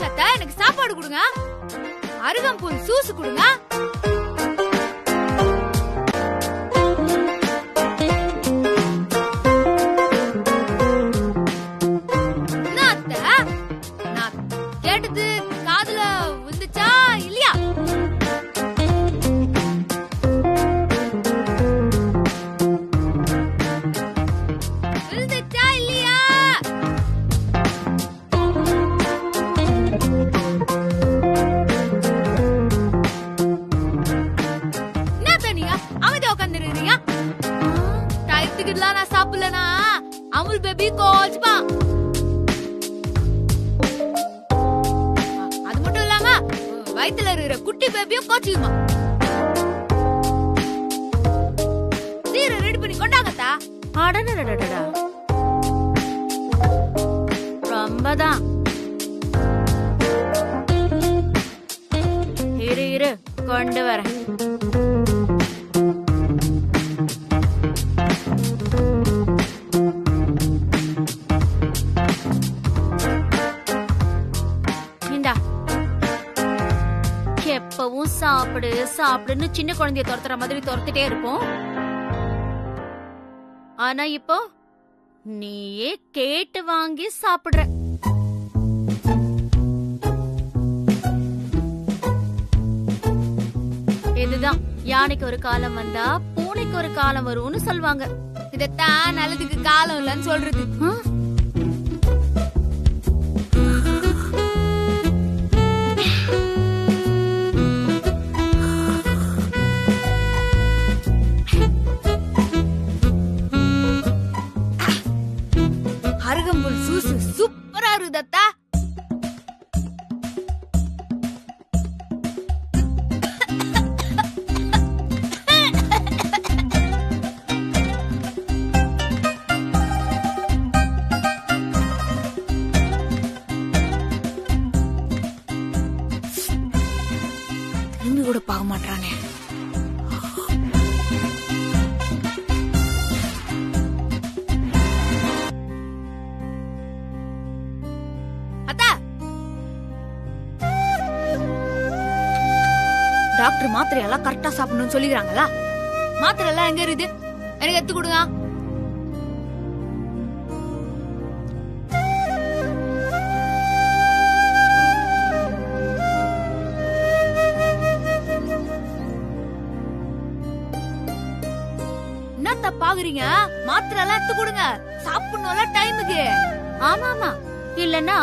என்னாச்சு அத்தை? எனக்கு சாப்பாடு கொடுங்க, அருகம்புல் சூசு கொடுங்க. என்ன அத்தை, நான் கேட்டது காதுல வந்துச்சா இல்லையா? விழுந்துச்சா இல்லையா? என்ன தனியா அமைதியா உட்காந்துருக்கீங்க? டயத்துக்குலாம் நான் சாப்பிடலனா அமுல் பேபி கோச்சுப்பா. அது மட்டும் இல்லாம வயித்துல இருக்கிற குட்டி பேபியும் கோச்சுக்குமா. சீரை ரெடி பண்ணி கொண்டாங்கத்தா. அடடடடடா, ரொம்பதான். இரு இரு, கொண்டு வரேன். இந்தா. எப்பவும் சாப்பிடு சாப்பிடுன்னு சின்ன குழந்தைய துரத்துற மாதிரி துரத்திட்டே இருப்போம். ஆனா இப்போ நீயே கேட்டு வாங்கி சாப்பிடுற. இதுதான் யானைக்கு ஒரு காலம் வந்தா பூனைக்கு ஒரு காலம் வரும்னு சொல்லுவாங்க. இதத்தான் நல்லதுக்கு காலம் இல்லன்னு சொல்றது. அருகம்புல் சூசு சூப்பரா இருக்குதத்தா. திரும்பி கூட பார்க்க மாட்டானே. டாக்டர் மாத்திரை எல்லாம் கரெக்டா சாப்பிடணும்னு சொல்லிக்கிறாங்களா? மாத்திரை எல்லாம் எங்க இருக்குது? எனக்கு எடுத்து கொடுங்க. என்னத்த பாக்குறீங்க? மாத்திரை எல்லாம் எடுத்து கொடுங்க, சாப்பிடணும்ல டைமுக்கு. ஆமா ஆமா, இல்லன்னா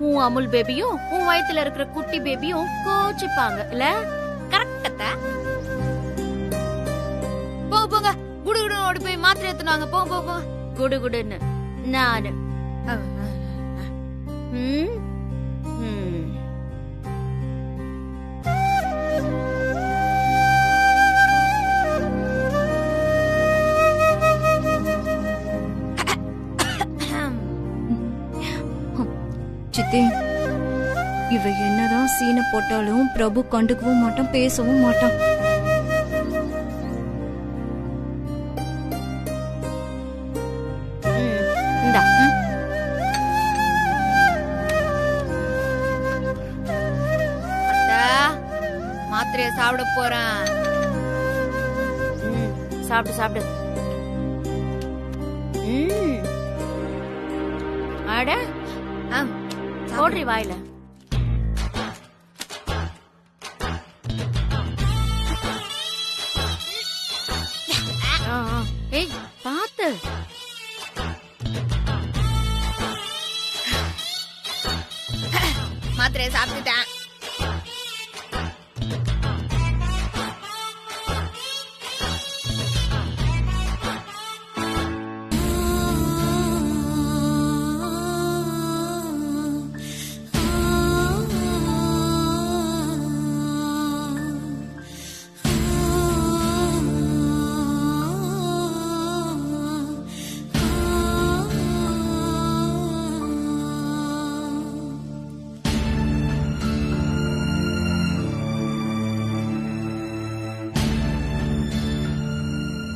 உன் அமுல் பேபியும் உன் வயித்துல இருக்கிற குட்டி பேபியும் கோச்சிப்பாங்க இல்ல? கரெக்டா? போங்க போங்க, குடுகுடு ஓடி போய் மாத்திரை எடுத்துனாங்க. போங்க போங்க. குடுகுடுன்னு நானு. சித்தி, இவ என்னதான் சீனை போட்டாலும் பிரபு கண்டுக்கவும் மாட்டான், பேசவும் மாட்டான். இந்தா. அத்தா, மாத்திரைய சாப்பிட போறேன். சாப்பிடு சாப்பிடு. அட போடுறி வாயில. ஏய் பாத்து. மாத்திரைய சாப்பிட்டுட்டேன்.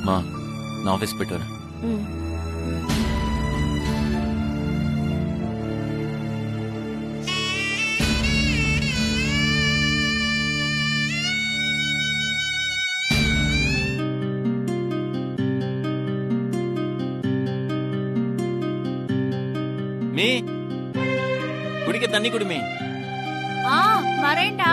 மா, நான் ஆஃபீஸ் போயிட்டு வரேன். மீ குடிக்க தண்ணி குடுமி. வரேன்டா.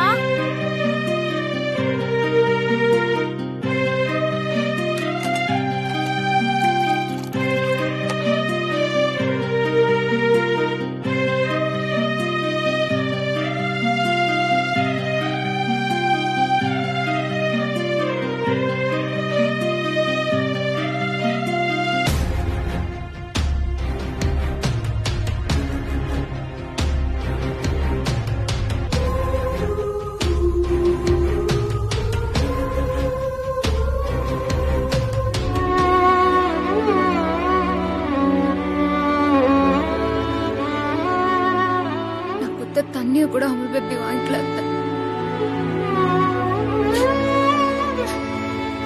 தண்ணிய கூட அமுல் பேபி வாங்கிக்கல.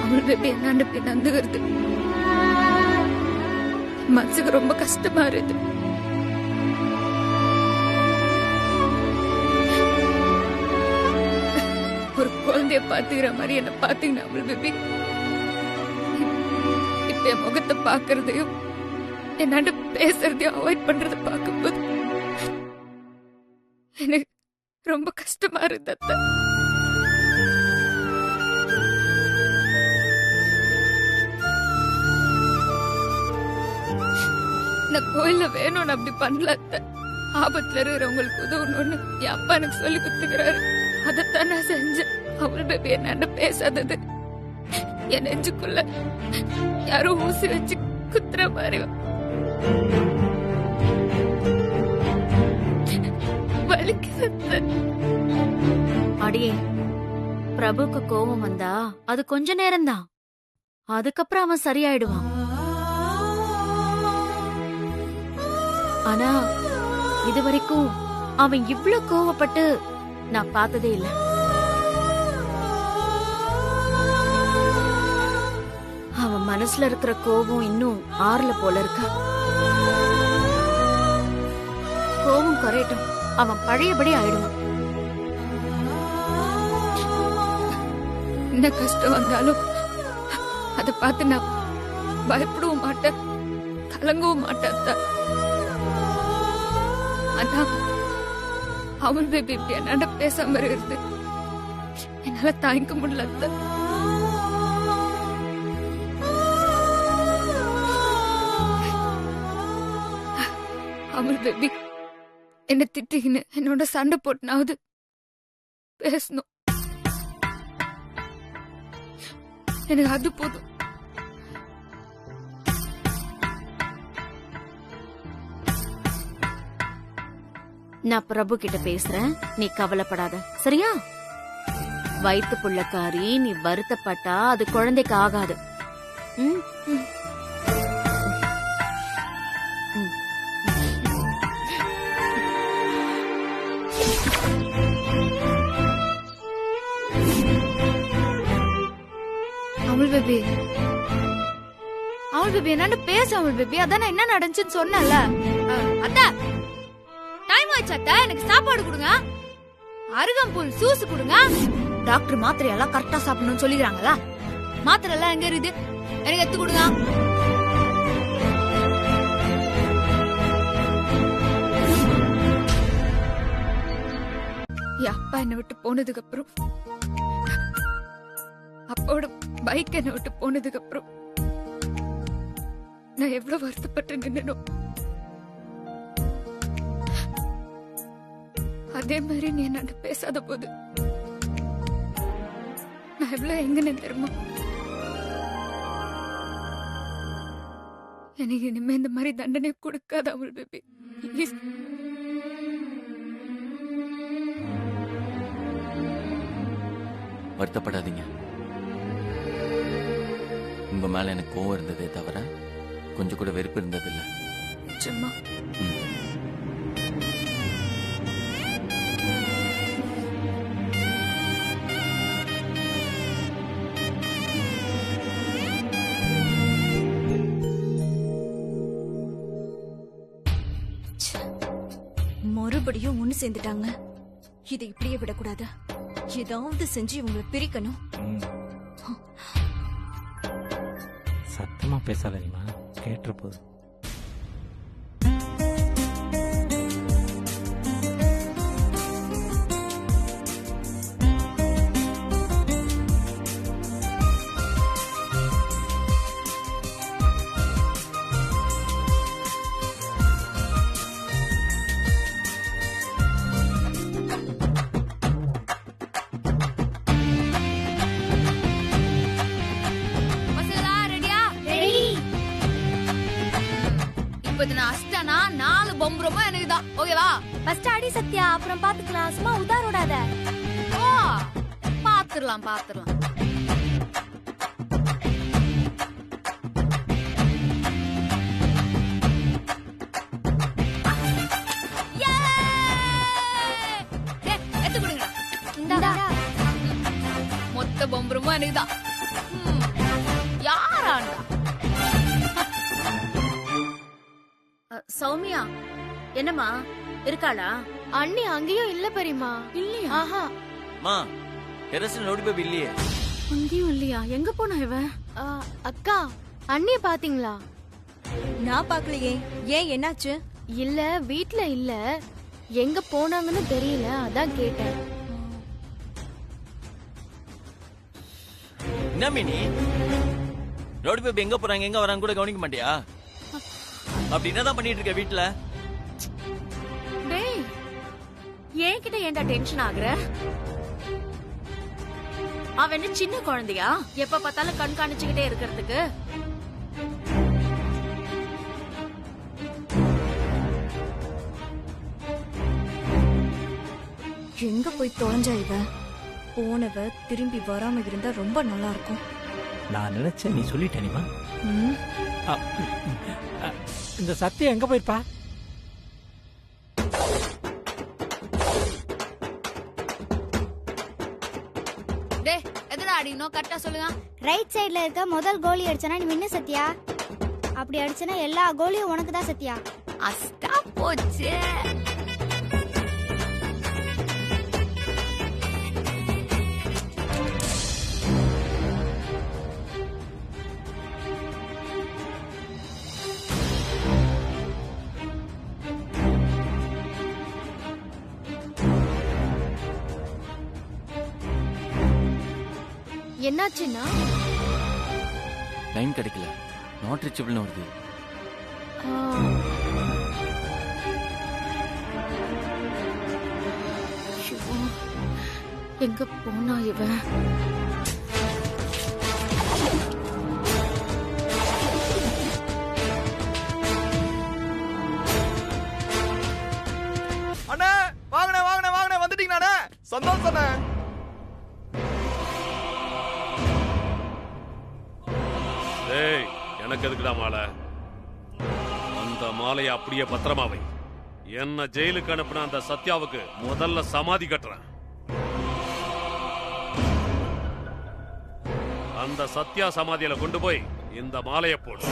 அமுல் பேபி என்னாண்டு போய் நந்துகிறது. மனசுக்கு ரொம்ப கஷ்டமா இருக்கு. ஒரு குழந்தைய பாத்துக்கிற மாதிரி என்ன பாத்தீங்கன்னா அமுல் பேபி, இப்ப என் முகத்தை பாக்குறதையும் என்னாண்டு பேசுறதையும் அவாய்ட் பண்றத பாக்கும்போது எனக்கு ரொம்ப கஷ்டமா இருந்த. நான் கோயில்ல வேணும்னு அப்படி பண்ணல. ஆபத்துல இருக்கிறவங்களுக்கு உதவணும்னு என் அப்பா எனக்கு சொல்லி கொடுத்துக்கிறாரு. அதைத்தான் நான் செஞ்சேன். அவள் பேபி என்ன பேசாதது என் நெஞ்சுக்குள்ள யாரோ ஊசி வச்சு குத்துற மாதிரி அடியே, பிரபுக்கு கோபம் வந்தா அது கொஞ்ச நேரம்தான். அதுக்கப்புறம் அவன் சரியாயிடுவான். ஆனா இதுவரைக்கும் அவன் இவ்ளோ கோவப்பட்டு நான் பார்த்ததே இல்ல. அவன் மனசுல இருக்கிற கோபம் இன்னும் ஆறல போல இருக்கா. கோபம் குறையட்டும், அவன் பழையபடி ஆயிடுவான். என்ன கஷ்டம் வந்தாலும் அத பார்த்து நான் பயப்படவும் மாட்டேன், கலங்கவும் மாட்டேன். ஆனா அவள் பேபி இப்படி என்னாண்ட பேசாம இருக்கிறது என்னால தாங்கிக்க முடியல. அவள் பேபி என்ன திட்டிக்கின்னு என்னோட சண்டை போட்டுனாவது பேசணும். எனக்கு அது போதும். நான் பிரபு கிட்ட பேசுறேன், நீ கவலைப்படாத, சரியா? வயிற்று புள்ளக்காரி, நீ வருத்தப்பட்டா அது குழந்தைக்கு ஆகாது. ம் ம். அமுல் பேபி, அமுல் பேபி என்னன்னு பேச. அமுல் பேபி, அதான் என்ன நடந்துச்சுன்னு சொன்னல. அத்தா டைம் ஆச்சு அத்தா, எனக்கு சாப்பாடு கொடுங்க. அருகம்புல் ஜூஸ் கொடுங்க. டாக்டர் மாத்திரை எல்லாம் கரெக்டா சாப்பிடணும்னு சொல்லிக்கிறாங்களா? மாத்திரை எல்லாம் எங்க இருக்குது? எனக்கு எடுத்து கொடுங்க. என் அப்பா என்னை விட்டு போனதுக்கு அப்புறம், அப்பாவோட பைக் என்னை விட்டு போனதுக்கு அப்புறம் நான் எவ்வளவு வருத்தப்பட்டு நின்னனும். அதே மாதிரி நீ என்ன பேசாத போது நான் எவ்வளவு எங்கன்னு தெரியுமா? எனக்கு இனிமே இந்த மாதிரி தண்டனை கொடுக்காத அவள் பேபி. வருத்தப்படாதீங்க. உங்க மேல எனக்கு கோவம் இருந்ததே தவிர கொஞ்சம் கூட வெறுப்பு இருந்ததில்லை. சும்மா மறுபடியும் ஒண்ணு சேர்ந்துட்டாங்க. இதை இப்படியே விடக்கூடாது. ஏதாவது செஞ்சு இவங்களை பிரிக்கணும். சத்தமா பேசாதீமா, கேட்டுற போது. 4 பொம்புறமா எனக்கு தான். ஓகேவா? ஃபர்ஸ்ட் அடி சத்யா, அப்புறம் பாத்துக்கலாம். சும்மா உதாரோடாத. ஓ, பாத்துறலாம். எத்து கொடுங்க. இந்தா. மொத்த பொம்புறமா எனக்கு தான். யாராண்டா? சௌமியா, என்னம்மா இருக்காளா? அண்ணி அங்கேயும் இல்ல பெரியமா. இல்லையா? ஆஹா, மா டெரஸ்ல நோடி பேபி இல்லையே. அங்கேயும் இல்லையா? எங்க போனா இவ? அக்கா அண்ணிய பாத்தீங்களா? நான் பாக்கலையே. ஏன், என்னாச்சு? இல்ல வீட்ல இல்ல, எங்க போனாங்கன்னு தெரியல, அதான் கேட்டேன். என்ன மினி, நோடி பேபி எங்க போறாங்க எங்க வராங்க கூட கவனிக்க மாட்டியா? அப்படி என்னதான் பண்ணிட்டு இருக்க வீட்டுல? டேய், என்கிட்ட ஏன்டா டென்ஷன் ஆகுற? அவ என்ன சின்ன குழந்தையா எப்ப பார்த்தாலும் கண்காணிச்சுக்கிட்டே இருக்கிறதுக்கு? எங்க போய் தொலைஞ்சா இவ? போனவ திரும்பி வராம இருந்தா ரொம்ப நல்லா இருக்கும். நான் நினைச்சேன் நீ சொல்லிட்டேனிமா. ம், இந்த சத்தியம் எங்க போயிருப்பா? டேய், எதுடா அடிக்கணும்? கரெக்டா சொல்லுங்க. ரைட் சைடுல இருக்க முதல் கோலி அடிச்சனா நீ வின்னு சத்யா. அப்படி அடிச்சனா எல்லா கோலியும் உனக்கு தான் சத்யா. அஸ்டா போச்சு. என்னாச்சுன்னா? லைன் கிடைக்கல, நாட் ரீச்சபிள்னு வருது. ஐயோ, எங்க போனா இவ? அண்ணே வாங்கண்ணே வந்துட்டீங்கண்ணே, சந்தோஷம். டேய், எனக்கு எதுக்குடா மாலை? அந்த மாலையை அப்படியே பத்திரமா வை. என்ன ஜெயிலுக்கு அனுப்பின அந்த சத்யாவுக்கு முதல்ல சமாதி கட்டுறேன். அந்த சத்யா சமாதியில கொண்டு போய் இந்த மாலையை போடு.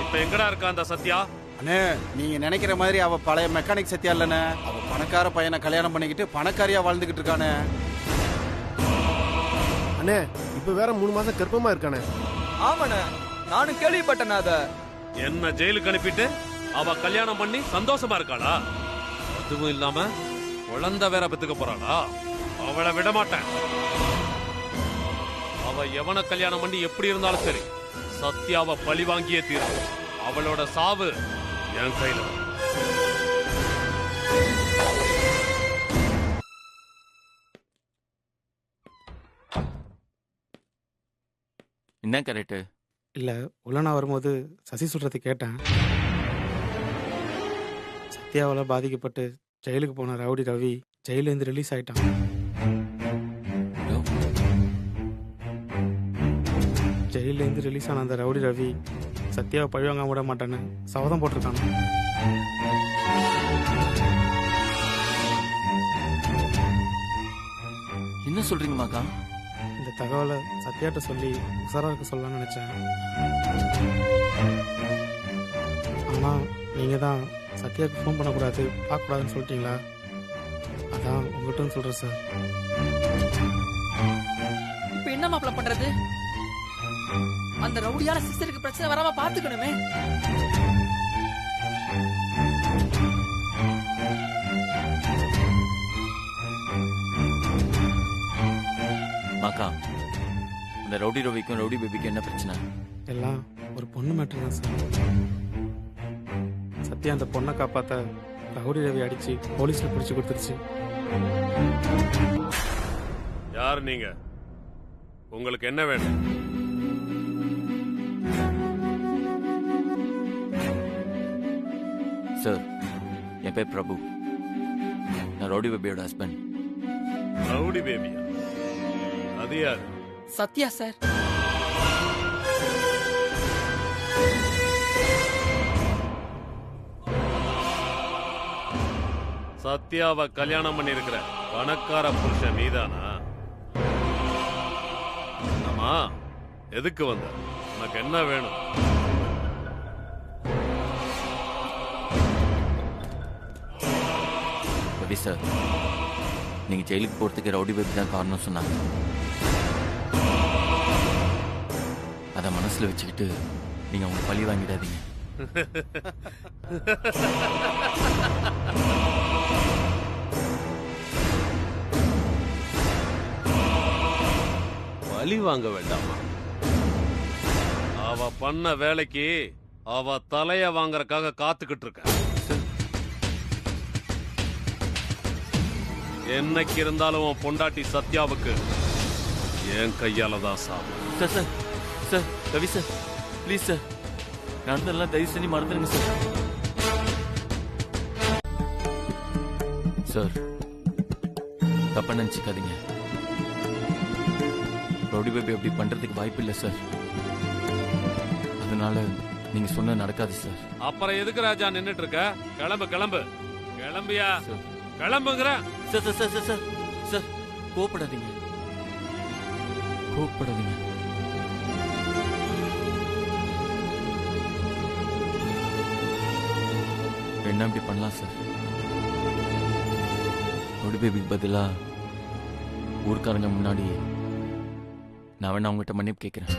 இப்ப எங்கடா இருக்கா அந்த சத்யா? அண்ணே, நீங்க நினைக்கிற மாதிரி அவ பழைய மெக்கானிக் சத்யா இல்லண்ணே. அவ பணக்கார பையனை கல்யாணம் பண்ணிக்கிட்டு பணக்காரியா வாழ்ந்துகிட்டு இருக்கானே. அண்ணே, இப்ப வேற 3 மாசம் கர்ப்பமா இருக்கானே. ஆமாண்ணே, நானும் கேள்விப்பட்டேன் அத. என்ன ஜெயிலுக்கு அனுப்பிட்டு அவ கல்யாணம் பண்ணி சந்தோஷமா இருக்காளா? அதுவும் இல்லாம குழந்தை வேற பெத்துக்க போறாளா? அவளை விட மாட்டேன். அவ எவனை கல்யாணம் பண்ணி எப்படி இருந்தாலும் சரி, சத்யாவை பழி வாங்கியே தீரும். அவளோட சாவு என் கையில. என்ன கரெக்ட்? இல்ல, உள்ள நான் வரும்போது சசி சொல்றதை கேட்டேன். சத்யாவால பாதிக்கப்பட்டு ஜெயிலுக்கு போன ரவுடி ரவி ஜெயிலேருந்து ரிலீஸ் ஆயிட்டான். ஜெயிலேருந்து ரிலீஸ் ஆன அந்த ரவுடி ரவி சத்யாவை பழிவாங்க விட மாட்டேன்னு சபதம் போட்டிருக்கான். என்ன சொல்றீங்க மாக்கா? இந்த தகவலை சத்யாட்ட சொல்லி உசாரா இருக்க சொல்லலாம்னு நினைச்சேன். ஆனா நீங்க தான் சத்யாவுக்கு ஃபோன் பண்ணக்கூடாது, பார்க்கக்கூடாதுன்னு சொல்லிட்டீங்களா? அதான் உங்கள்கிட்ட சொல்றேன் சார். இப்ப என்ன மாப்பிள்ள பண்றது? அந்த ரவுடியால சிஸ்டருக்கு பிரச்சனை வராம பாத்துக்கணுமே. மாக்கா, இந்த ரவுடி ரவிக்கும் ரவுடி பேபிக்கும் என்ன பிரச்சனை? எல்லாம் ஒரு பொண்ணு மேட்டர் தான் சார். சத்யா அந்த பொண்ணை காப்பாத்த ரவுடி ரவி அடிச்சு போலீஸ்ல பிடிச்சு கொடுத்துருச்சு. யார் நீங்க? உங்களுக்கு என்ன வேணும்? சார், என் பேர் பிரபு. நான் ரவுடி பேபியோட ஹஸ்பண்ட். ரவுடி பேபியா? அது யாரு? சத்யா சார். சத்யாவை கல்யாணம் பண்ணி இருக்கிற பணக்கார புருஷன் நீதானா? ஆமா, எதுக்கு வந்த? உனக்கு என்ன வேணும்? ரவி சார், நீங்க ஜெயிலுக்கு போறதுக்கு ரவுடி பேபி தான் காரணம் சொன்னாங்க. அத மனசுல வச்சுக்கிட்டு நீங்க அவங்க பழி வாங்கிடாதீங்க. பழி வாங்க வேண்டாமா? அவ பண்ண வேலைக்கு அவ தலைய வாங்கறதுக்காக காத்துக்கிட்டு இருக்க. என்னைக்கு இருந்தாலும் உன் பொண்டாட்டி சத்யாவுக்கு என் கையால தான் சாவு. Sir sir sir, Ravi sir, please sir, நடந்தெல்லாம் தயவு செஞ்சு மறந்துடுங்க சார். சார், தப்பா நினைச்சுக்காதீங்க. ரவுடி பேபி அப்படி பண்றதுக்கு வாய்ப்பு இல்லை சார். அதனால நீங்க சொன்ன நடக்காது சார். அப்புறம் எதுக்கு ராஜா நின்னுட்டு இருக்க? கிளம்பு கிளம்பு கிளம்பியா? கிளம்புங்கிற. Sir sir sir sir sir, கோவப்படாதீங்க, கோவப்படாதீங்க. என்ன இப்படி பண்ணலாம் சார்? ரவுடி பேபிக்கு பதிலா ஊர்க்காரங்க முன்னாடி நான் வேணா அவங்ககிட்ட மன்னிப்பு கேட்கிறேன்.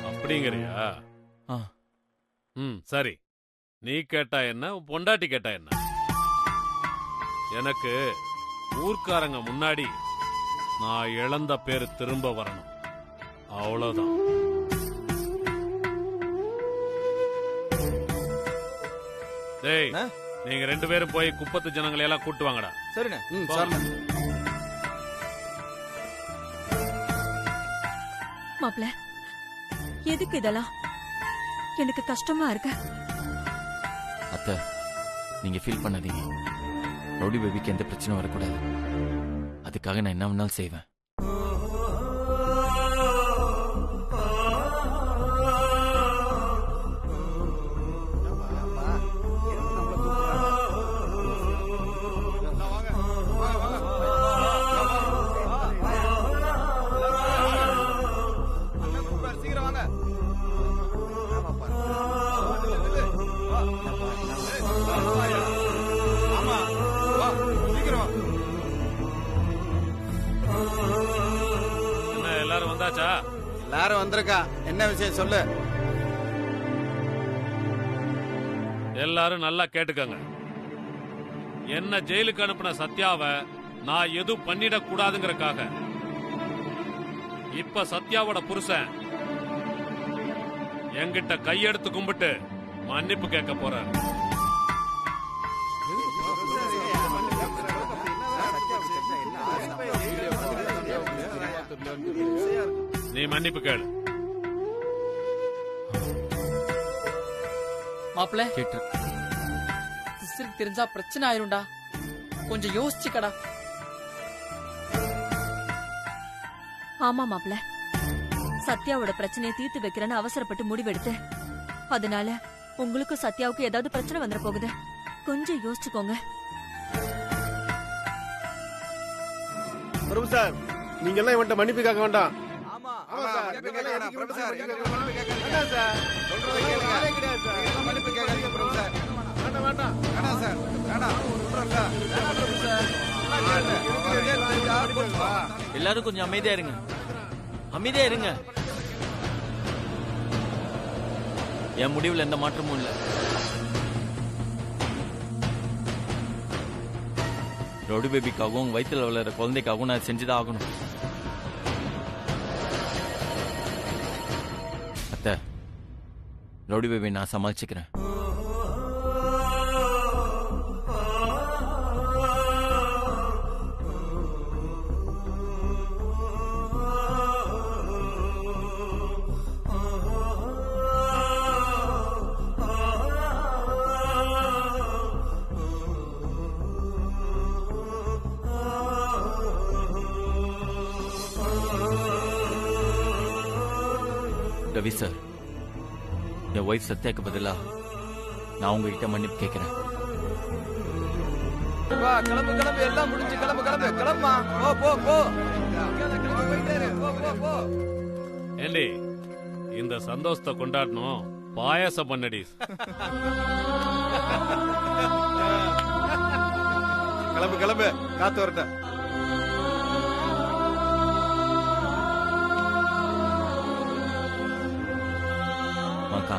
அப்படிங்கறியா? சரி, நீ கேட்டா என்ன, உன் பொண்டாட்டி கேட்டா என்ன? எனக்கு ஊர்க்காரங்க முன்னாடி நான் இழந்த பேரு திரும்ப வரணும், அவ்வளவுதான். டேய், நீங்க 2 பேரும் போய் குப்பத்து ஜனங்களை எல்லாம் கூட்டு வாங்கடா. சரிண்ணே. சரிண்ணே. மாப்ள, எதுக்கு இதெல்லாம்? எனக்கு கஷ்டமா இருக்கு. அத்தை, நீங்க ஃபீல் பண்ணாதீங்க. ரவுடி பேபிக்கு எந்த பிரச்சனையும் வரக்கூடாது. அதுக்காக நான் என்ன வேணாலும் செய்வேன். எல்லாரும் வந்திருக்கா. என்ன விஷயம் சொல்லு. எல்லாரும் நல்லா கேட்டுக்கங்க. என்ன ஜெயிலுக்கு அனுப்பின சத்யாவை நான் எதுவும் பண்ணிடக் கூடாதுங்கறக்காக இப்ப சத்யாவோட புருஷன் என்கிட்ட கையெடுத்து கும்பிட்டு மன்னிப்பு கேட்க போறார். நீ மன்னிப்பு கேளு. மாப்பிள்ள, கேட்டு சிஸ்டருக்கு தெரிஞ்சா பிரச்சனை ஆயிரும்டா. கொஞ்சம் யோசிச்சுக்கடா. ஆமா மாப்ள, சத்யாவோட பிரச்சனையை தீர்த்து வைக்கிறேன்னு அவசரப்பட்டு முடிவெடுத்து, அதனால உங்களுக்கும் சத்யாவுக்கும் ஏதாவது பிரச்சனை வந்துட போகுது. கொஞ்சம் யோசிச்சுக்கோங்க. பிரபு சார், நீங்க எல்லாம் இவன்ட்ட மன்னிப்பு கேட்க வேண்டாம். எல்லாரும் கொஞ்சம் அமைதியா இருங்க, அமைதியா இருங்க. என் முடிவுல எந்த மாற்றமும் இல்லை. ரவுடி பேபிக்காகவும் வயிற்றுல வளர குழந்தைக்காகவும் நான் செஞ்சுதான் ஆகணும். ரவுடி பேபி நான் சமாளிச்சுக்கிறேன். ரவி சார், என் ஒய்ஃப் சத்யாக்கு பதிலா நான் உங்ககிட்ட மன்னிப்பு கேட்கிறேன். கிளம்பு கிளம்பு, எல்லாம் முடிஞ்சு கிளம்பு கிளம்பு கிளம்பா. போ போ போ. ஏண்டி இந்த சந்தோஷத்தை கொண்டாடணும், பாயாசம் பண்ணடி. கிளம்பு கிளம்பு, காத்து வரட்ட. மாக்கா,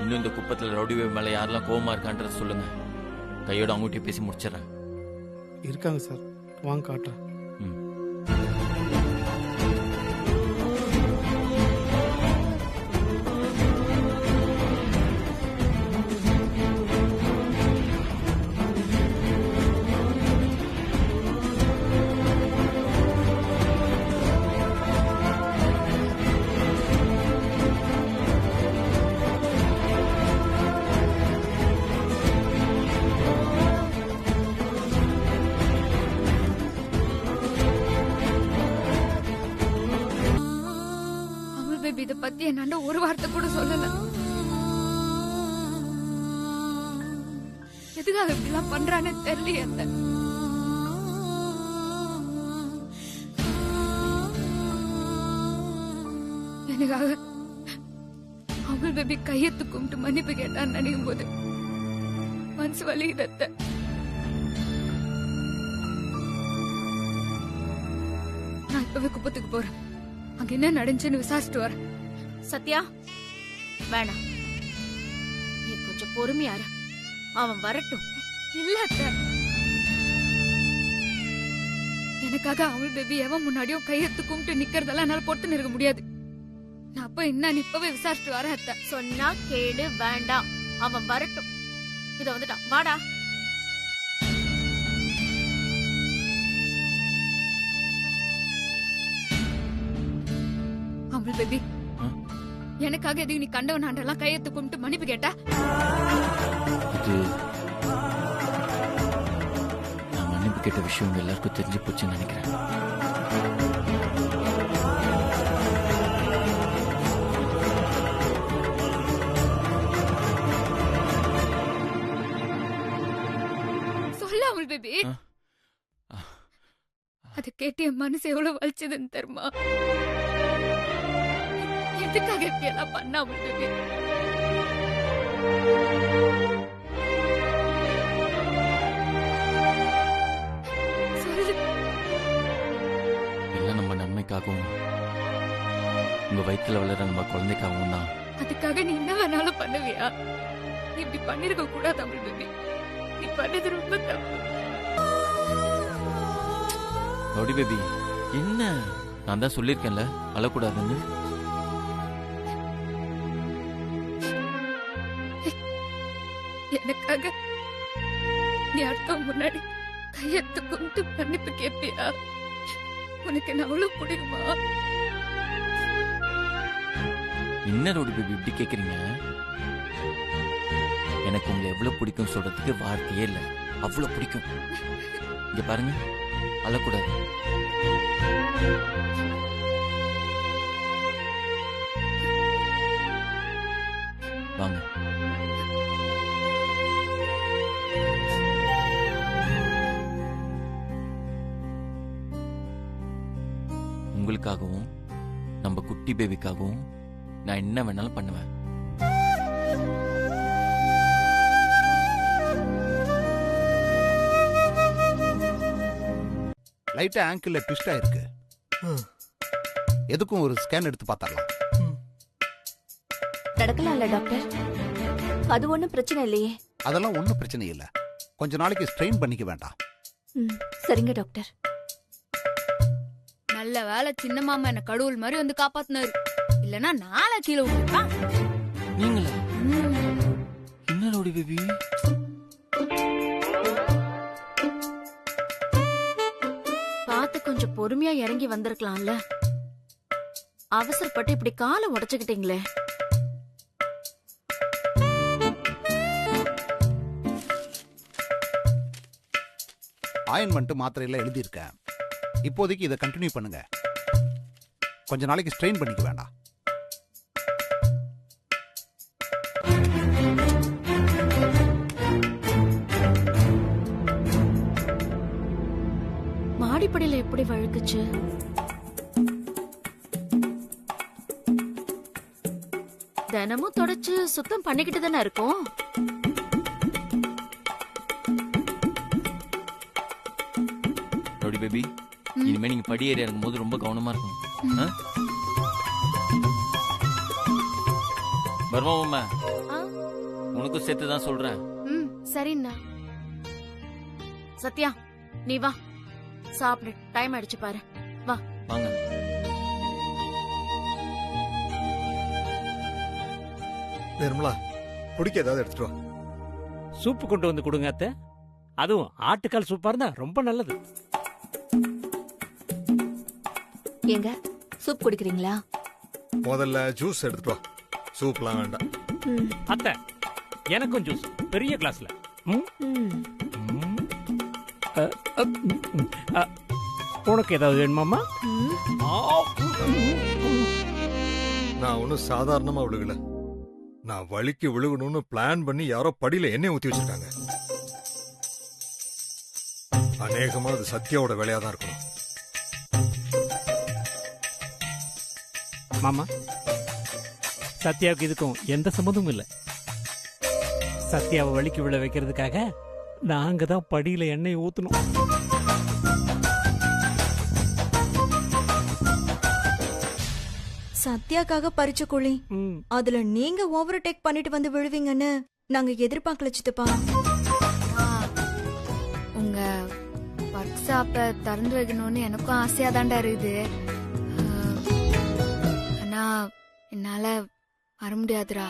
இன்னும் இந்த குப்பத்தில் ரவுடி பேபி மேலே யாரெல்லாம் கோவமா இருக்கான்றத சொல்லுங்க. கையோட அவங்ககிட்ட பேசி முடிச்சிடறேன். இருக்காங்க சார், வாங்க காட்டுறேன். இத பத்தி என்னாண்ட ஒரு வார்த்தை கூட சொல்லல. எதுக்காக இப்படி எல்லாம் பண்றானே தெரியல. எனக்காக அமுல் பேபி கையெத்து கும்பிட்டு மன்னிப்பு கேட்டான்னு நினைக்கும் போது மனசு வலிக்குது. நான் இப்பவே குப்பத்துக்கு போறேன். அங்க என்ன நடந்துச்சுன்னு விசாரிச்சுட்டு வரேன். சத்யா, வேணாம், நீ கொஞ்சம் பொறுமையா இரு. அவன் வரட்டும். இல்ல அத்தை, எனக்காக அமுல் பேபி எவன் முன்னாடியும் கையெத்து கும்பிட்டு நிக்கிறதெல்லாம் என்னால பொறுத்து இருக்க முடியாது. நான் அப்ப என்ன இப்பவே விசாரிச்சுட்டு வரேன் அத்தை. சொன்னா கேடு, வேண்டாம், அவன் வரட்டும். இத வந்துட்டான், வாடா. அமுல் பேபி, எனக்காக எதுக்கு நீ கண்டவன் ஆண்டெல்லாம் கையெத்து கும்பிட்டு மன்னிப்பு கேட்டா? நான் மன்னிப்பு கேட்ட விஷயம் எல்லாருக்கும் தெரிஞ்சு போச்சுன்னு நினைக்கிறேன். சொல்ல அமுல் பேபி. அதை கேட்டு என் மனசு எவ்வளவு வலிச்சதுன்னு தெரியுமா? எதுக்காக இப்படி எல்லாம் பண்ண அமுல் பேபி? எல்லாம் நம்ம நன்மைக்காகவும் உங்க வயிற்றுல வளர நம்ம குழந்தைக்காகவும் தான். அதுக்காக நீ என்ன வேணாலும் பண்ணுவியா? நீ இப்படி பண்ணிருக்க கூடாது அமுல் பேபி. நீ பண்ணது ரொம்ப தப்பு. ரவுடி பேபி, என்ன? நான் தான் சொல்லியிருக்கேன்ல அழக்கூடாதுன்னு. எனக்காக நீ அடுத்தவங்க முன்னாடி கையெத்து கும்பிட்டு மன்னிப்பு கேட்பியா? உனக்கு என்ன அவ்வளவு பிடிக்குமா? என்ன ரவுடி பேபி இப்படி கேக்குறீங்க? எனக்கு உங்களை எவ்வளவு பிடிக்கும் சொல்றதுக்கு வார்த்தையே இல்லை. அவ்வளவு பிடிக்கும். இங்க பாருங்க, அழக்கூடாது. வாங்க. உங்களுக்காகவும் நம்ம குட்டி பேபிக்காகவும் நான் என்ன வேணாலும் பண்ணுவேன். லைட்டா ஆங்கிள் ட்விஸ்ட் ஆயிருக்கு. எதுக்கும் ஒரு ஸ்கேன் எடுத்து பார்த்தரலாம். நடக்கலாம்ல டாக்டர்? அது ஒண்ணும் பிரச்சனை இல்லையே. அதெல்லாம் ஒன்றும் பிரச்சனை இல்லை. கொஞ்ச நாளைக்கு ஸ்ட்ரெயின் பண்ணிக்க வேண்டாம். சரிங்க டாக்டர். நல்ல வேலை சின்ன மாமா என்ன கடவுள் மாதிரி வந்து காப்பாத்தினாரு. இல்லனா நாளை கீழே விட்டுருப்பான். நீங்களா? என்ன ரவுடி பேபி? பார்த்து கொஞ்சம் பொறுமையா இறங்கி வந்திருக்கலாம்ல. அவசரப்பட்டு இப்படி காலை உடைச்சுக்கிட்டீங்களே. ஆயின்மெண்ட் மாத்திரையில எழுதியிருக்கேன். இப்போதைக்கு இதை கண்டினியூ பண்ணுங்க. கொஞ்ச நாளைக்கு ஸ்ட்ரெயின் பண்ணிக்க வேண்டாம். மாடிப்படியில எப்படி வழுக்குச்சு? தினமும் தொடச்சு சுத்தம் பண்ணிக்கிட்டு தானே இருக்கும். ரவுடி பேபி, இனிமே நீங்க படி ஏறி இறங்கும் போது ரொம்ப கவனமா இருக்கணும். ஆ? பர்மா, உனக்கும் சேர்த்து தான் சொல்றேன். சரிண்ணா. சத்யா, நீ வா சாப்பிடு. டைம் ஆயிடுச்சு பாரு. வா வாங்க. நிர்மலா, குடிக்க ஏதாவது எடுத்துட்டு வா. சூப்பு கொண்டு வந்து கொடுங்க அத்தை. அதுவும் ஆட்டுக்கால் சூப்பா இருந்தா ரொம்ப நல்லது. ஏங்க சூப் குடிக்கிறீங்களா? முதல்ல ஜூஸ் எடுத்துட்டு வா. சூப்லாம் வேண்டாம். அத்தை, எனக்கும் ஜூஸ் பெரிய கிளாஸ்ல. உனக்கு ஏதாவது வேணுமாமா? நான் ஒன்னும் சாதாரணமா விழுகல. நான் வலிக்கு விழுகணும்னு பிளான் பண்ணி யாரோ படியில எண்ணெய் ஊத்தி வச்சிருக்காங்க. அநேகமா அது சத்யாவோட வேலையா தான் இருக்கணும். மாமா, சத்யாவுக்கு இதுக்கும் எந்த சம்மந்தமும் இல்லை. சத்யாவை வலிக்கு விழ வைக்கிறதுக்காக நாங்க தான் படியில எண்ணெய் ஊத்தணும். சத்யாக்காக பறிச்ச குழி, அதுல நீங்க ஓவர் டேக் பண்ணிட்டு வந்து விழுவீங்கன்னு நாங்க எதிர்பார்க்கல சித்தப்பா. உங்க ஒர்க் ஷாப்ப திறந்து வைக்கணும்னு எனக்கும் ஆசையா தாண்டா இருக்குது. ஆனா என்னால வர முடியாதுடா.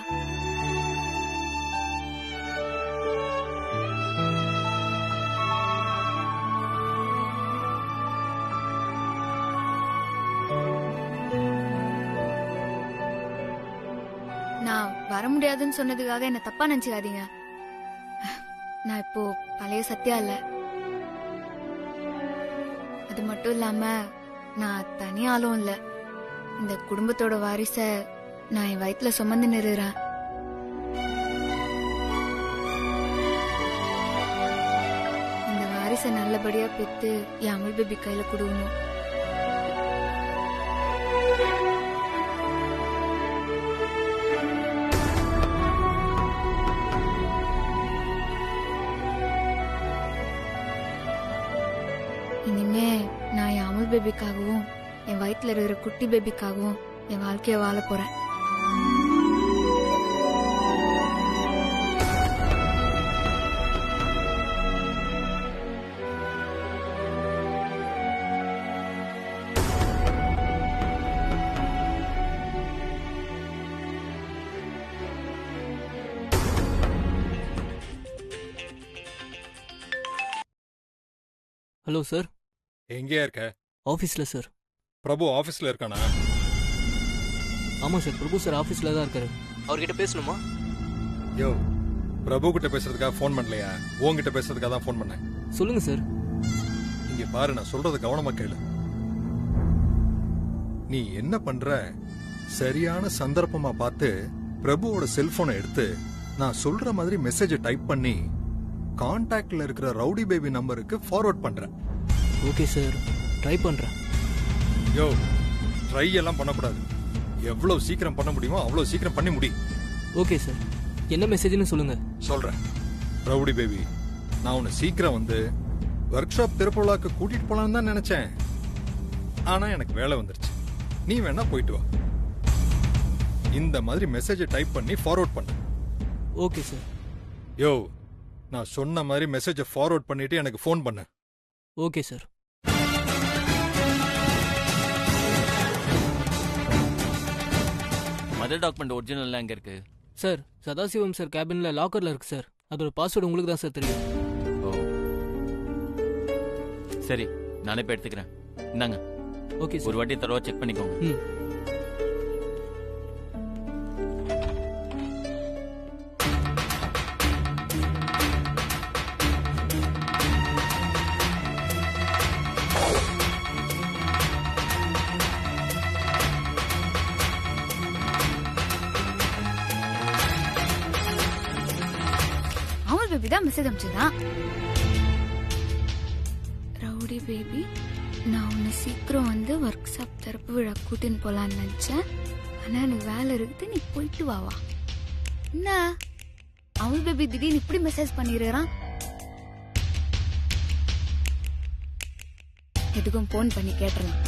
நான் வர முடியாதுன்னு சொன்னதுக்காக என்ன தப்பா நினைச்சுக்காதீங்க. நான் இப்போ பழைய சத்யா இல்ல. அது மட்டும் இல்லாம நான் தனியாலும் இல்ல. இந்த குடும்பத்தோட வாரிச நான் என் வயித்துல சுமந்து நிறுறேன். இந்த வாரிச நல்லபடியா பெத்து என் அமல் பேபி கையில கொடுக்கணும். இனிமே நான் என் அமல் பேபிக்காகவும் என் வயிற்றுல இருக்கிற குட்டி பேபிக்காகவும் என் வாழ்க்கைய வாழ போறேன். Hello sir. எங்கேயா இருக்க? ஆஃபீஸில் சார். பிரபு ஆஃபீஸில் இருக்கானா? ஆமாம் சார், பிரபு சார் ஆஃபீஸில் தான் இருக்காரு. அவர்கிட்ட பேசணுமா? யோ, பிரபு கிட்ட பேசுறதுக்காக ஃபோன் பண்ணலையா? உங்ககிட்ட பேசுறதுக்காக தான் ஃபோன் பண்ணேன். சொல்லுங்க சார். இங்க பாரு, நான் சொல்றது கவனமா கேளு. நீ என்ன பண்ற? சரியான சந்தர்ப்பமா பார்த்து பிரபுவோட செல்போனை எடுத்து நான் சொல்ற மாதிரி மெசேஜை டைப் பண்ணி கான்டாக்ட்ல இருக்கிற ரவுடி பேபி நம்பருக்கு ஃபார்வர்ட் பண்றேன். ஓகே சார், ட்ரை பண்றேன். யோ, ட்ரை எல்லாம் பண்ணக்கூடாது. எவ்வளவு சீக்கிரம் பண்ண முடியுமோ அவ்வளவு சீக்கிரம் பண்ணி முடி. ஓகே சார், என்ன மெசேஜ்னு சொல்லுங்க. சொல்றேன். ரவுடி பேபி, நான் உன்னை சீக்கிரம் வந்து ஒர்க் ஷாப் திருப்பலாக்கு கூட்டிட்டு போலான்னு தான் நினைச்சேன். ஆனா எனக்கு வேலை வந்துருச்சு. நீ வேணா போயிட்டு வா. இந்த மாதிரி மெசேஜை டைப் பண்ணி ஃபார்வர்ட் பண்ணு. Okay sir. யோ, நான் சொன்ன மாதிரி மெசேஜை ஃபார்வர்ட் பண்ணிட்டு எனக்கு ஃபோன் பண்ணு. Okay sir. Mother document original எங்க இருக்கு? சார் சதாசிவம் சார் கேபின்ல லாக்கர்ல இருக்கு சார். அதோட பாஸ்வேர்டு உங்களுக்கு தான் சார் தெரியும். ஓ சரி, நானே போய் எடுத்துக்கிறேன். இந்தாங்க. Okay sir. ஒரு வாட்டி தடவை செக் பண்ணிக்கோங்க. அவள் பேபி தான் மெசேஜ் அனுப்பிச்சுதான். ரவுடி பேபி, நான் உன்னை சீக்கிரம் வந்து ஒர்க் ஷாப் திறப்பு விழா கூட்டின்னு போலான்னு நினைச்சேன். ஆனா எனக்கு வேலை இருக்குது, நீ போயிட்டு வாவா. என்ன அவள் பேபி திடீர்னு இப்படி மெசேஜ் பண்ணிடுறான்? எதுக்கும் போன் பண்ணி கேட்டுறலாம்.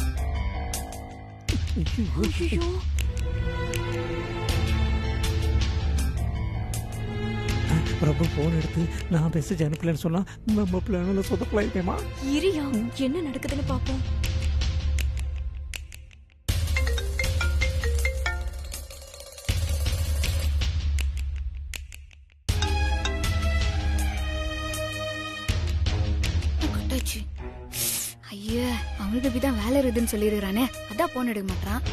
பிரபு போன் எடுத்து நான் மெசேஜ் அனுப்பலன்னு சொன்னா நம்ம பிளான்ல சொதப்பலாயிட்டேமா. இரியா, என்ன நடக்குதுன்னு பாப்போம். ஐயா, அவள் பேபி தான் வேலை இருக்குதுன்னு சொல்லிடுறானே, அதான் போன் எடுக்க மாட்டான்.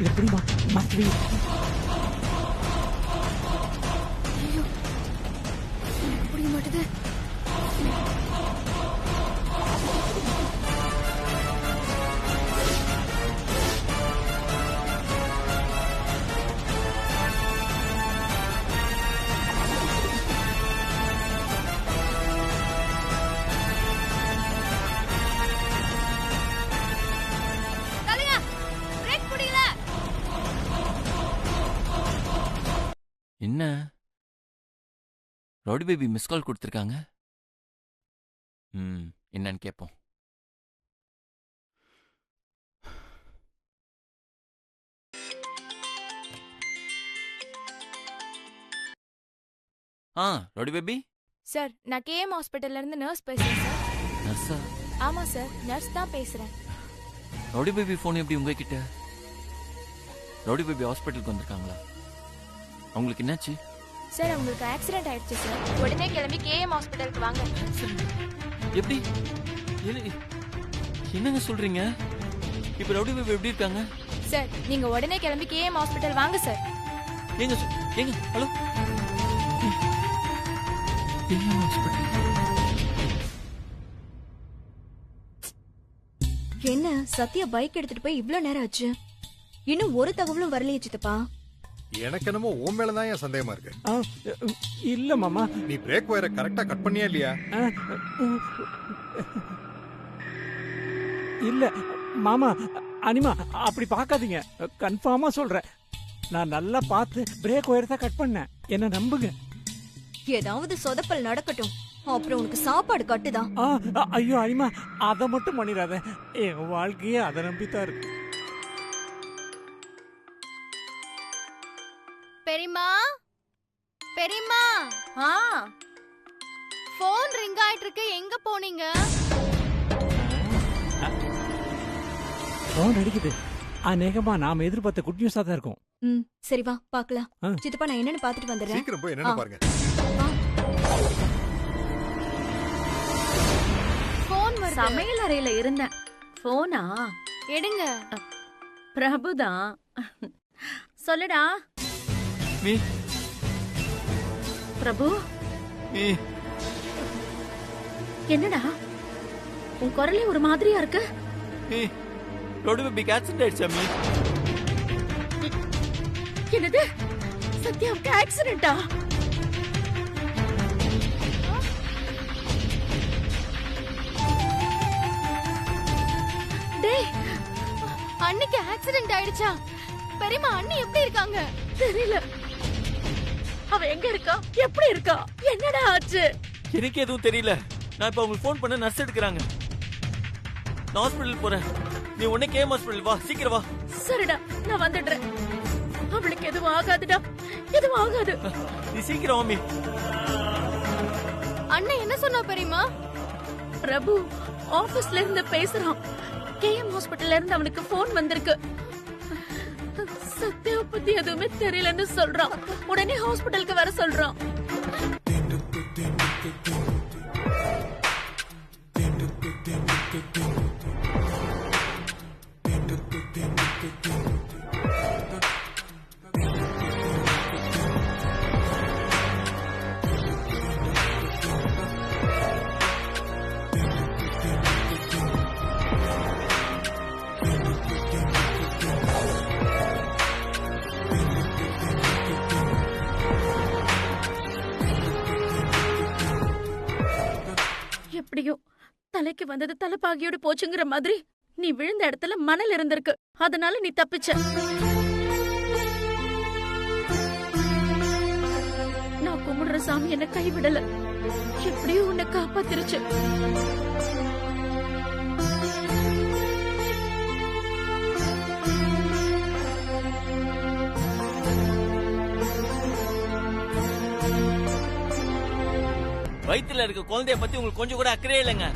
எப்படிமா மாற்றி புரிய மாட்டுது. என்ன ரவுடி பேபி மிஸ் கால் கொடுத்துருக்காங்க? என்னன்னு கேட்போம். ரவுடி பேபி சார், நான் கேஎம் ஹாஸ்பிட்டல்ல இருந்து நர்ஸ் பேசுறேன் சார். நர்ஸா? ஆமா சார், நர்ஸ் தான் பேசுறேன். ரவுடி பேபி போன் எப்படி உங்ககிட்ட? ரவுடி பேபி ஹாஸ்பிட்டலுக்கு வந்திருக்காங்களா? அவங்களுக்கு என்னாச்சு? சார், அவங்களுக்கு ஆக்சிடென்ட் ஆயிடுச்சு சார். உடனே கிளம்பி கேஎம் ஹாஸ்பிட்டலுக்கு வாங்க. எப்படி? என்னங்க சொல்றீங்க? இப்ப ரவுடி பேபி எப்படி இருக்காங்க? சார், நீங்க உடனே கிளம்பி கேஎம் ஹாஸ்பிட்டல் வாங்க சார். ஏங்க ஹலோ, கேஎம் ஹாஸ்பிட்டல். என்ன சத்யா பைக் எடுத்துட்டு போய் இவ்ளோ நேரம் ஆச்சு, இன்னும் ஒரு தகவலும் வரலையே சித்தப்பா. எனக்கு என்னமோ உன் மேலதான் என் சந்தேகமா இருக்கு. இல்ல மாமா, நீ பிரேக் வயரை கரெக்டா கட் பண்ணியா இல்லையா? இல்ல மாமா, அனிமா அப்படி பார்க்காதீங்க. கன்ஃபார்மா சொல்றேன், நான் நல்லா பார்த்து பிரேக் ஒயர் தான் கட் பண்ணேன். என்ன நம்புங்க. ஏதாவது சொதப்பல் நடக்கட்டும், அப்புறம் உனக்கு சாப்பாடு கட்டுதான். ஐயோ அனிமா, அதை மட்டும் பண்ணிடாத. என் வாழ்க்கையே அதை நம்பித்தான் இருக்கு. பெரியம்மா, பெரியம்மா, போன் ரிங் ஆயிட்டு இருக்கு, எங்க போனீங்க? போன் அடிக்குது. அநேகமா நாம எதிர்பார்த்த குட் நியூஸா தான் இருக்கும். சரி வா பாக்கலாம். சித்தப்பா, நான் என்னன்னு பாத்துட்டு வந்துடுறேன். சீக்கிரம் போய் என்னன்னு பாருங்க. போன் வருது. சமையல் அறையில இருந்தேன். போனா எடுங்க. பிரபுதான். சொல்லுடா பிரபு. என்னடா உன் குரலே ஒரு மாதிரியா இருக்கு? ரவுடி பேபிக்கு ஆக்சிடென்ட் ஆயிடுச்சா? என்னது? சத்யாவுக்கு ஆக்சிடென்ட்டா? டேய், அன்னைக்கு ஆக்சிடென்ட் ஆயிடுச்சா? பெரியம்மா, அண்ணி எப்படி இருக்காங்க? தெரியல. அவ எங்க இருக்கா? எப்படி இருக்கா? என்னடா ஆச்சு? எனக்கு எதுவும் தெரியல. நான் இப்ப உங்களுக்கு போன் பண்ண நர்ஸ் எடுக்கிறாங்க. நான் ஹாஸ்பிட்டல் போறேன். நீ உடனே கேஎம் ஹாஸ்பிடல் வா, சீக்கிரம் வா. சரிடா, நான் வந்துடுறேன். அவளுக்கு எதுவும் ஆகாதுடா, எதுவும் ஆகாது. நீ சீக்கிரம் வாமி. அண்ணன் என்ன சொன்னா பெரியமா? பிரபு ஆபீஸ்ல இருந்து பேசுறான். கேஎம் ஹாஸ்பிடல்ல இருந்து அவனுக்கு போன் வந்திருக்கு. சத்யா பத்தி எதுவுமே தெரியலன்னு சொல்றான். உடனே ஹாஸ்பிடலுக்கு வர சொல்றான். எப்படியோ தலைக்கு வந்தது தலைப்பாகியோடு போச்சுங்கிற மாதிரி நீ விழுந்த இடத்துல மணல் இருந்திருக்கு. அதனால நீ தப்பிச்ச. நான் கும்பிடுற சாமி என்ன கைவிடல. எப்படியோ உன்னை காப்பாத்திருச்சு. வயித்துல இருக்க குழந்தைய பத்தி உங்களுக்கு கொஞ்சம் கூட அக்கறையே இல்லைங்க.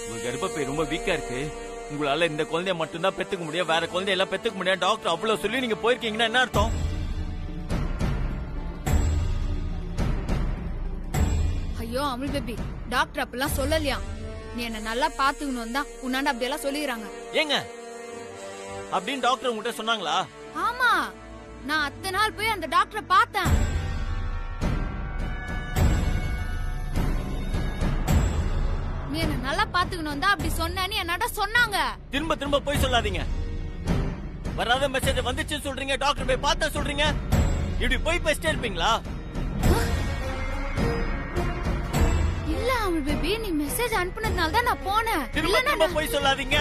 உங்க கர்ப்பப்பை ரொம்ப வீக்கா இருக்கு. உங்களால இந்த குழந்தைய மட்டும்தான் பெத்துக்க முடியும், வேற குழந்தைய எல்லாம் பெத்துக்க முடியாது. டாக்டர் அவ்வளவு சொல்லி நீங்க போயிருக்கீங்கன்னா என்ன அர்த்தம்? ஐயோ அமுல் பேபி, டாக்டர் அப்பெல்லாம் சொல்லலையா? நீ என்ன நல்லா பாத்துக்கணும் தான் உன்னாண்ட அப்படியெல்லாம் சொல்லிடுறாங்க. ஏங்க அப்படின்னு டாக்டர் உங்ககிட்ட சொன்னாங்களா? ஆமா, நான் அத்தனை நாள் போய் அந்த டாக்டரை பார்த்தேன். நீ என்ன நல்லா பாத்துக்கணும் தான் அப்படி சொன்னேன்னு என்னடா சொன்னாங்க. திரும்ப திரும்ப போய் சொல்லாதீங்க. வராத மெசேஜ் வந்துச்சு சொல்றீங்க, டாக்டர் போய் பார்த்தா சொல்றீங்க. இப்படி போய் பேசிட்டே இருப்பீங்களா? இல்ல அமுல் பேபி, நீ மெசேஜ் அனுப்புனதுனால தான் நான் போனேன். திரும்ப திரும்ப போய் சொல்லாதீங்க.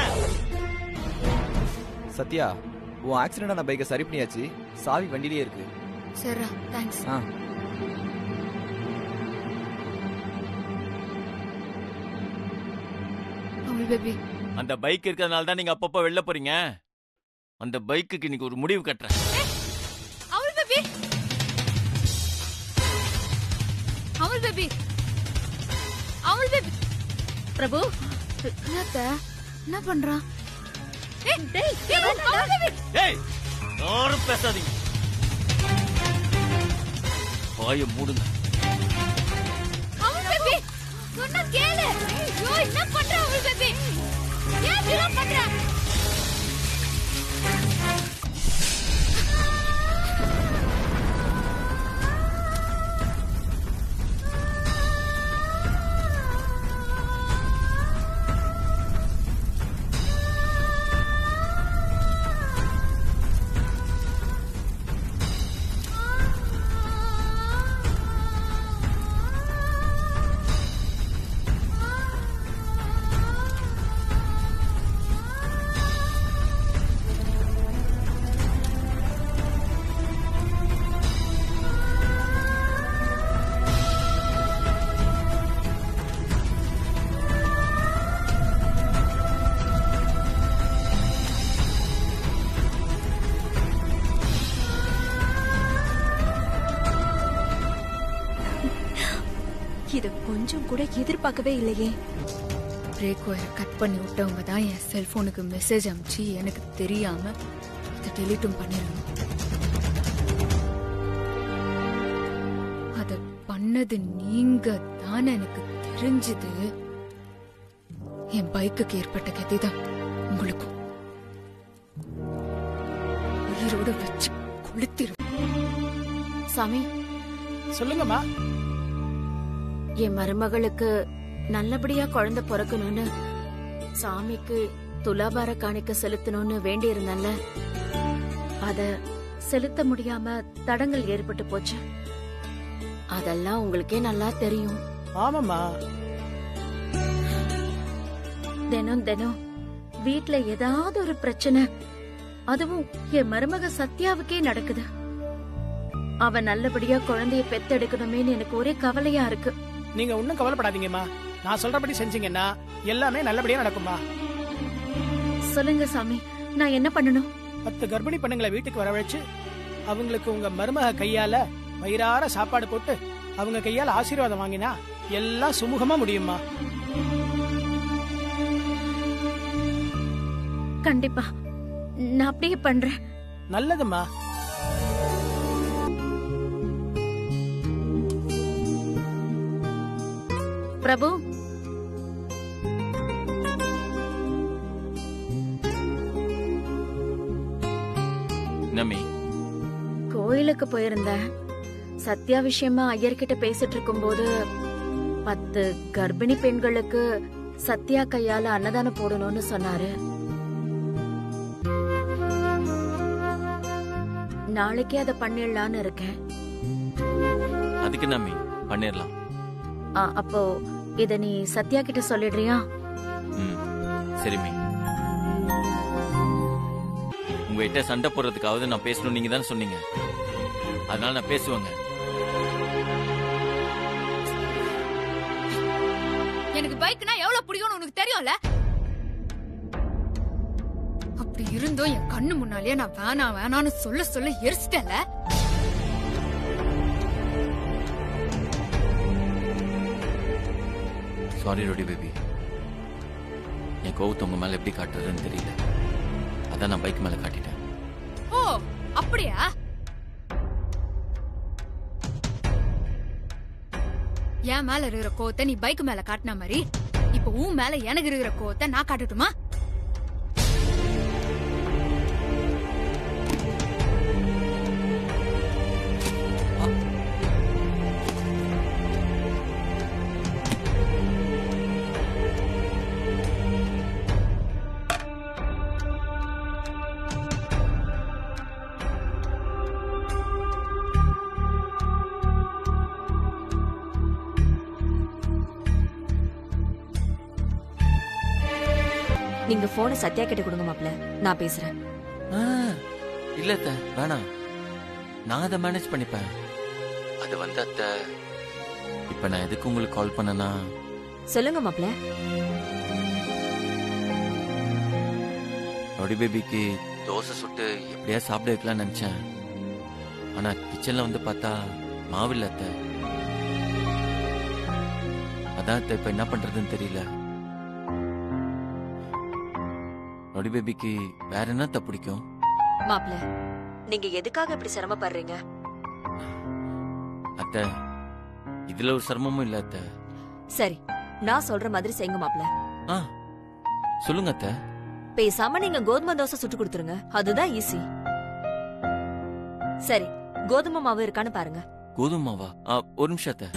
சத்யா, உன் ஆக்சிடென்டான பைக்கை சரி பண்ணியாச்சு. சாவி வண்டியிலே இருக்கு. சரிடா, தேங்க்ஸ். அமுல் பேபி, அந்த பைக் இருக்கிறதுனால தான் நீங்க அப்பப்ப வெளில போறீங்க. அந்த பைக்குக்கு இன்னைக்கு ஒரு முடிவு கட்டுறேன். Amul baby, Amul baby, Amul baby. Prabhu, என்னத்த என்ன பண்றான்? யாரும் பேசாதீங்க, வாயை மூடுங்க. அமுல் பேபி, சொன்னா கேளு. ஐயோ, என்ன பண்ற அமுல் பேபி? ஏன் இப்படி பண்ற? இத கொஞ்சம் கூட எதிர்பார்க்கவே இல்லையே. பிரேக் ஒயரை கட் பண்ணி விட்டவங்க தான் என் செல்போனுக்கு மெசேஜ் அனுப்பிச்சு எனக்கு தெரியாம அதை டெலிட்டும் பண்ணிடணும். அத பண்ணது நீங்க தான் எனக்கு தெரிஞ்சது. என் பைக்குக்கு ஏற்பட்ட கதிதான் உங்களுக்கும். உயிரோட வச்சு கொளுத்திரும். சாமி, சொல்லுங்கம்மா. என் மருமகளுக்கு நல்லபடியா குழந்தை பிறக்கணும்னு சாமிக்கு துலாபார காணிக்க செலுத்தணும்னு வேண்டி இருந்தேன்ல, அத செலுத்த முடியாம தடங்கள் ஏற்பட்டு போச்சு. அதெல்லாம் உங்களுக்கே நல்லா தெரியும். ஆமாம்மா. தினம் தினம் வீட்ல ஏதாவது ஒரு பிரச்சனை, அதுவும் என் மருமக சத்யாவுக்கே நடக்குது. அவ நல்லபடியா குழந்தைய பெத்தெடுக்கணுமேன்னு எனக்கு ஒரே கவலையா இருக்கு. நீங்க ஒன்றும் கவலைப்படாதீங்கம்மா. நான் சொல்றபடி செஞ்சீங்கன்னா எல்லாமே நல்லபடியா நடக்கும்மா. சொல்லுங்க சாமி, நான் என்ன பண்ணணும்? 10 கர்ப்பிணி பெண்ணுங்களை வீட்டுக்கு வரவழைச்சு அவங்களுக்கு உங்க மருமக கையால வயிறார சாப்பாடு போட்டு அவங்க கையால ஆசீர்வாதம் வாங்கினா எல்லாம் சுமூகமா முடியுமா? கண்டிப்பா நான் அப்படியே பண்றேன். நல்லதும்மா. பிரபு, நம்மி கோயிலுக்கு போயிருந்தேன். சத்யா விஷயமா ஐயர்கிட்ட பேசிட்டு இருக்கும்போது 10 கர்ப்பிணி பெண்களுக்கு சத்யா கையால அன்னதானம் போடணும்னு சொன்னாரு. நாளைக்கே அதை பண்ணிடலான்னு இருக்கேன். அதுக்கு நம்மி பண்ணிடலாம். அப்போ இத நீ சத்யா கிட்ட சொல்லிடுறியா? சரிமே. உங்ககிட்ட சண்டை போடுறதுக்காவது நான் பேசணும் நீங்க தானே சொன்னீங்க. அதனால நான் பேசுவேங்க. எனக்கு பைக்னா எவ்வளவு பிடிக்கும்னு உனக்கு தெரியும்ல. அப்படி இருந்தும் என் கண்ணு முன்னாலேயே நான் வேணான்னு சொல்ல எரிச்சிட்டேன்ல. Sorry ரோடி baby. என் கோவத்தை உங்க மேல எப்படி காட்டுறதுன்னு தெரியல. அதான் நான் பைக் மேல காட்டிட்டேன். ஓ அப்படியா? என் மேல இருக்கிற கோவத்தை நீ பைக் மேல காட்டின மாதிரி இப்ப உன் மேல எனக்கு இருக்கிற கோவத்தை நான் காட்டட்டுமா? நீங்க போனை சத்யா கிட்ட கொடுங்க மாப்ள, நான் பேசுறேன். இல்ல அத்தை, வேணாம். நான் அதை மேனேஜ் பண்ணிப்பேன். அது வந்து அத்தை, இப்ப நான் எதுக்கு உங்களுக்கு கால் பண்ணனா? சொல்லுங்க மாப்ள. ரோடி பேபிக்கு தோசை சுட்டு எப்படியா சாப்பிட வைக்கலாம்னு நினைச்சேன். ஆனா கிச்சன்ல வந்து பார்த்தா மாவில்ல அத்தை. அதான் அத்தை, இப்ப என்ன பண்றதுன்னு தெரியல. ரோடி பேபிக்கு வேற என்ன பிடிக்கும்? மாப்ள, நீங்க எதுக்காக இப்படி சிரமப்படுறீங்க? அத்தை, இதுல ஒரு சிரமமும் இல்ல அத்தை. சரி, நான் சொல்ற மாதிரி செய்யுங்க மாப்ள. சொல்லுங்க அத்தை. பேசாம நீங்க கோதுமை தோசை சுட்டு கொடுத்துருங்க, அதுதான் ஈஸி. சரி, கோதுமை மாவு இருக்கான்னு பாருங்க. கோதுமை மாவா? ஒரு நிமிஷம் அத்தை.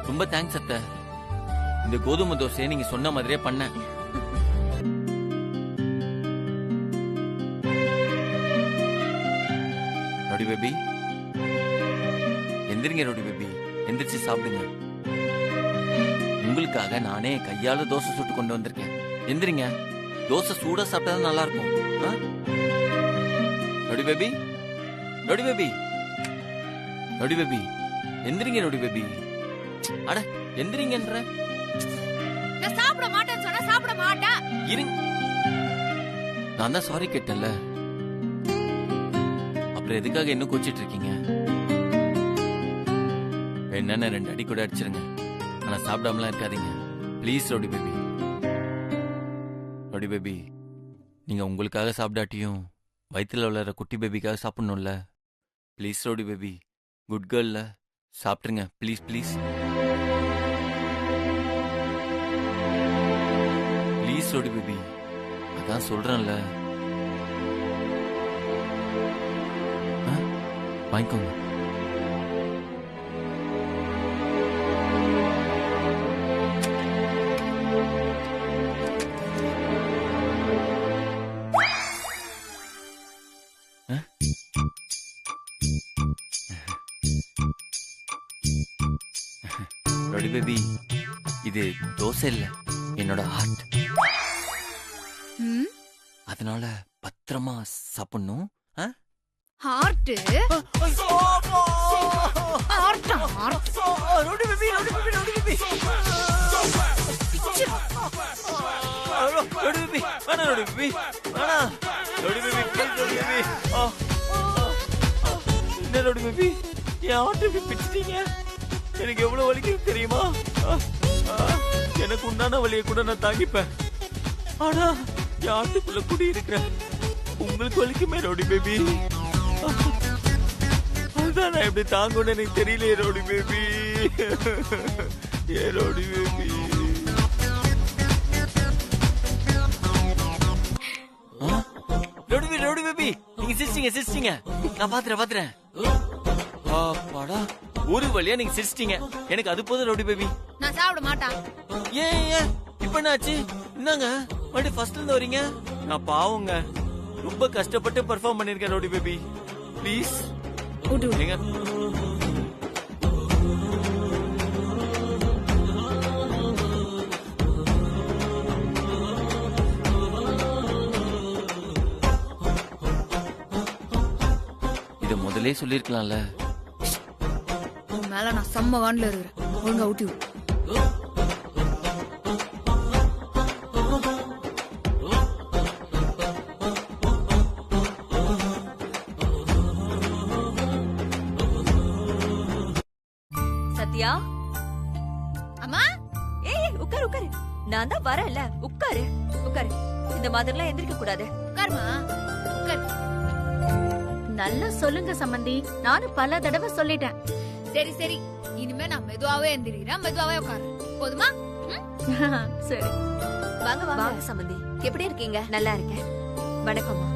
ரொம்ப தேங்க்ஸ் அத்தை. இந்த கோதுமை தோசையை நீங்க சொன்ன மாதிரியே பண்ணேன். ரோடி பேபி, எந்திரிங்க ரோடி பேபி, எந்திரிச்சு சாப்பிடுங்க. உங்களுக்காக நானே கையால தோசை சுட்டு கொண்டு வந்திருக்கேன். எந்திரிங்க. தோசை சூடா சாப்பிட்டா நல்லா இருக்கும். ரோடி baby, rowdy baby, rowdy baby, எந்திரிங்க ரோடி பேபி. அட எந்திரிங்கன்ற. நான் சாப்பிட மாட்டேன்னு சொன்னா சாப்பிட மாட்டேன். இருங்க. நான் தான் சாரி கேட்டேன்ல. அப்புறம் எதுக்காக இன்னும் கோச்சிட்டு இருக்கீங்க? என்னன்னு 2 அடி கூட அடிச்சிருங்க. ஆனா சாப்பிடாமலாம் இருக்காதீங்க. Please rowdy baby. Rowdy baby, நீங்க உங்களுக்காக சாப்பிடாட்டியும் வயிற்றுல வளர குட்டி பேபிக்காக சாப்பிடணும்ல. ப்ளீஸ் ரோடி பேபி, குட் கேர்ள்ல சாப்பிட்டுருங்க. Please please please rowdy baby, அதான் சொல்றேன்ல. வாங்கிக்கோங்க. ரவுடி பேபி இது தோசை இல்ல என்னோட ஹார்ட். அதனால பத்திரமா சாப்பிடணும். Heart rowdy baby rowdy baby rowdy baby rowdy baby வேணா ரவுடி பேபி வேணா rowdy baby please rowdy baby. என்ன ரவுடி பேபி என் ஹார்ட் இப்படி பிடிச்சிட்டீங்க. எனக்கு எவ்வளவு வலிக்கும் தெரியுமா? எனக்கு உண்டான வலியை கூட நான் தாங்கிப்பேன். ஆனா என் ஹார்ட்டுக்குள்ள குடி இருக்கிற உங்களுக்கு வலிக்குமே ரவுடி பேபி. அதுதான் நான் எப்படி தாங்கணும்னு எனக்கு தெரியலையே ரவுடி பேபி. ஏ ரவுடி பேபி. ரவுடி பேபி நீங்க சிரிச்சிங்க நான் பாத்துறேன். அப்பாடா ஒரு வழியா நீங்க சிரிச்சிட்டீங்க. எனக்கு அது போதும் ரவுடி பேபி. நான் சாப்பிட மாட்டேன். ஏன் இப்ப என்னாச்சு? என்னங்க மறுபடியும் ஃபர்ஸ்ட்ல இருந்து வரீங்க? நான் பாவங்க ரொம்ப கஷ்டப்பட்டு பெர்ஃபார்ம் பண்ணிருக்கேன் ரவுடி பேபி. ப்ளீஸ் எங்க இத முதல்ல சொல்லிருக்கலாம்ல. உன் மேல நான் செம்ம வான்ல இருக்கிறேன். ஒழுங்கா ஊட்டி விடு. சத்யா அம்மா ஏய் உட்காரு உட்காரு. நான் தான் வரேன்ல உட்காரு உட்காரு. இந்த மாதிரிலாம் எந்திரிக்க கூடாது. உட்காருமா உட்காரு. நல்லா சொல்லுங்க சம்பந்தி. நானும் பல தடவை சொல்லிட்டேன். சரி சரி இனிமே நான் மெதுவாவே எந்திரிக்கிறேன். மெதுவாவே உட்காரு போதுமா? சரி வாங்க வாங்க சம்பந்தி. எப்படி இருக்கீங்க? நல்லா இருக்கேன். வணக்கம்மா.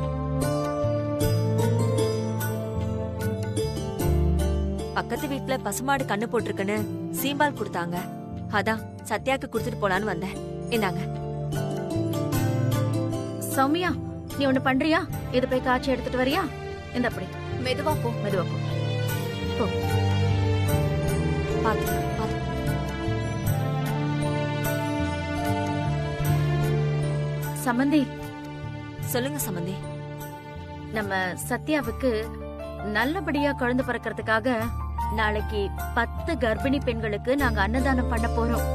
பக்கத்து வீட்ல பசுமாடு கண்ணு போட்டிருக்குன்னு சீம்பால் கொடுத்தாங்க. அதான் சத்யாக்கு குடுத்துட்டு போலான்னு வந்தேன். இந்தாங்க. சௌமியா நீ ஒண்ணு பண்றியா? இது போய் காய்ச்சி எடுத்துட்டு வரியா? இந்த அப்படி மெதுவா போ. போ. பாத்து சம்பந்தி சொல்லுங்க சம்பந்தி. நம்ம சத்யாவுக்கு நல்லபடியா குழந்தை பிறக்கிறதுக்காக நாளைக்கு 10 கர்ப்பிணி பெண்களுக்கு நாங்க அன்னதானம் பண்ண போறோம்.